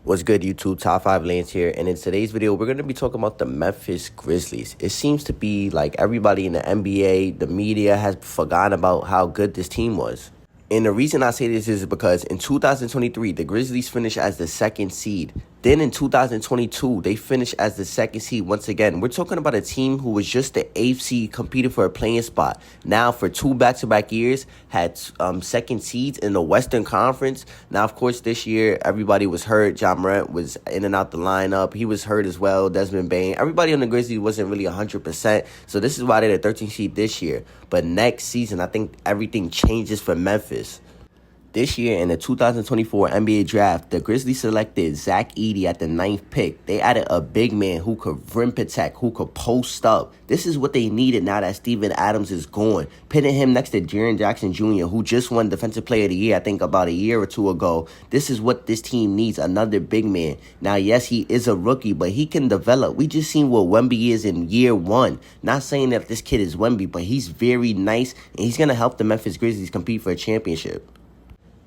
What's good, YouTube? Top 5 Lance here, and in today's video, we're going to be talking about the Memphis Grizzlies. It seems to be like everybody in the NBA, the media, has forgotten about how good this team was. And the reason I say this is because in 2023, the Grizzlies finished as the second seed. Then in 2022, they finished as the second seed once again. We're talking about a team who was just the 8th seed competing for a playing spot. Now, for 2 back-to-back years, had second seeds in the Western Conference. Now, of course, this year, everybody was hurt. Jamal was in and out the lineup. He was hurt as well. Desmond Bane. Everybody on the Grizzlies wasn't really 100%. So this is why they're the 13th seed this year. But next season, I think everything changes for Memphis. This year, in the 2024 NBA Draft, the Grizzlies selected Zach Edey at the 9th pick. They added a big man who could rim protect, who could post up. This is what they needed now that Steven Adams is gone. Pitting him next to Jaren Jackson Jr., who just won Defensive Player of the Year, I think, about a year or two ago. This is what this team needs, another big man. Now, yes, he is a rookie, but he can develop. We just seen what Wemby is in year 1. Not saying that this kid is Wemby, but he's very nice, and he's going to help the Memphis Grizzlies compete for a championship.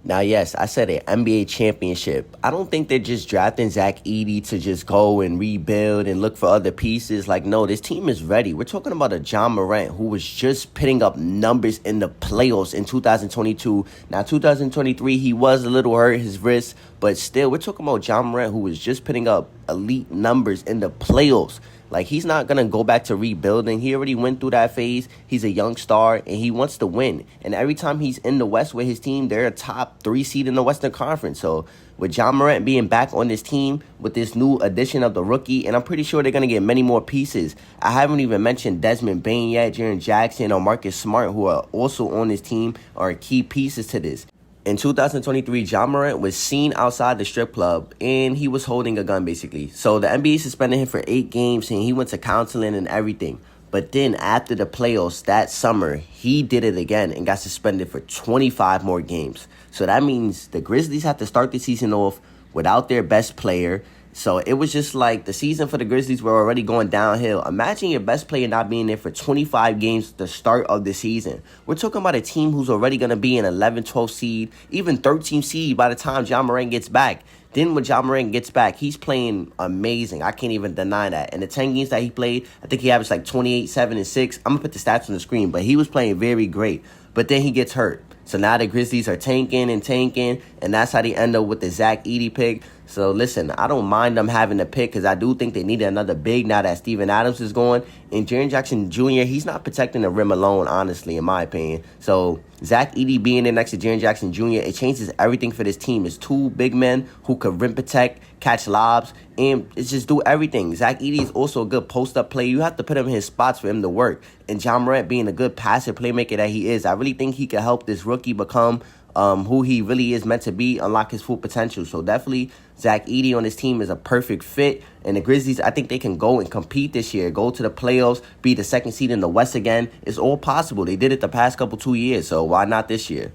Now, yes, I said an NBA championship. I don't think they're just drafting Zach Edey to just go and rebuild and look for other pieces. Like, no, this team is ready. We're talking about a Jamal who was just putting up numbers in the playoffs in 2022. Now, 2023, he was a little hurt, his wrist. But still, we're talking about Jamal who was just putting up elite numbers in the playoffs. Like, he's not going to go back to rebuilding. He already went through that phase. He's a young star, and he wants to win. And every time he's in the West with his team, they're a top 3 seed in the Western Conference. So with Jamal being back on this team with this new addition of the rookie, and I'm pretty sure they're going to get many more pieces. I haven't even mentioned Desmond Bane yet, Jaren Jackson, or Marcus Smart, who are also on this team, are key pieces to this. In 2023, Jamal was seen outside the strip club, and he was holding a gun, basically. So the NBA suspended him for 8 games, and he went to counseling and everything. But then after the playoffs that summer, he did it again and got suspended for 25 more games. So that means the Grizzlies have to start the season off without their best player. So it was just like the season for the Grizzlies were already going downhill. Imagine your best player not being there for 25 games at the start of the season. We're talking about a team who's already going to be an 11, 12 seed, even 13 seed by the time Jamal gets back. Then when Jamal gets back, he's playing amazing. I can't even deny that. In the 10 games that he played, I think he averaged like 28, 7, and 6. I'm going to put the stats on the screen, but he was playing very great. But then he gets hurt. So now the Grizzlies are tanking, and that's how they end up with the Zach Edey pick. So listen, I don't mind them having a pick because I do think they need another big now that Steven Adams is gone. And Jaren Jackson Jr., he's not protecting the rim alone, honestly, in my opinion. So Zach Edey being there next to Jaren Jackson Jr., it changes everything for this team. It's 2 big men who could rim protect, catch lobs, and it's just do everything. Zach Edey is also a good post-up player. You have to put him in his spots for him to work. And Jamal being a good passer playmaker that he is, I really think he could help this rookie become who he really is meant to be, unlock his full potential. So definitely Zach Edey on this team is a perfect fit. And the Grizzlies, I think they can go and compete this year, go to the playoffs, be the second seed in the West again. It's all possible. They did it the past 2 years, so why not this year?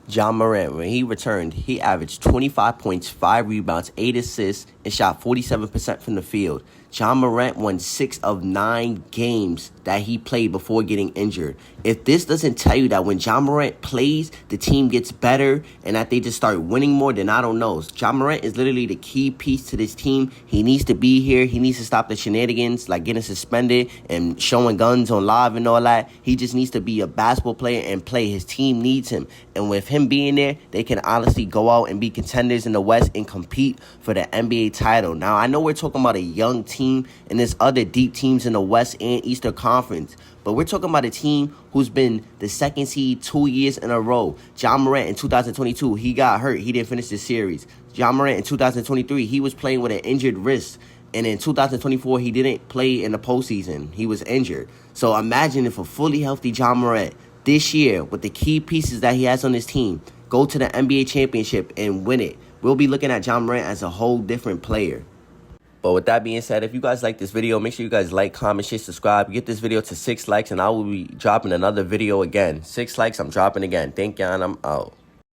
Jamal, when he returned, he averaged 25 points, 5 rebounds, 8 assists, and shot 47% from the field. Jamal won 6 of 9 games that he played before getting injured. If this doesn't tell you that when Jamal plays, the team gets better and that they just start winning more, then I don't know. Jamal is literally the key piece to this team. He needs to be here. He needs to stop the shenanigans, like getting suspended and showing guns on live and all that. He just needs to be a basketball player and play. His team needs him. And with him being there, they can honestly go out and be contenders in the West and compete for the NBA title. Now, I know we're talking about a young team, and there's other deep teams in the West and Eastern Conference. But we're talking about a team who's been the second seed 2 years in a row. Jamal in 2022, he got hurt. He didn't finish the series. Jamal in 2023, he was playing with an injured wrist. And in 2024, he didn't play in the postseason. He was injured. So imagine if a fully healthy Jamal this year, with the key pieces that he has on his team, go to the NBA championship and win it. We'll be looking at Jamal as a whole different player. But with that being said, if you guys like this video, make sure you guys like, comment, share, subscribe. Get this video to 6 likes, and I will be dropping another video again. 6 likes, I'm dropping again. Thank you, and I'm out.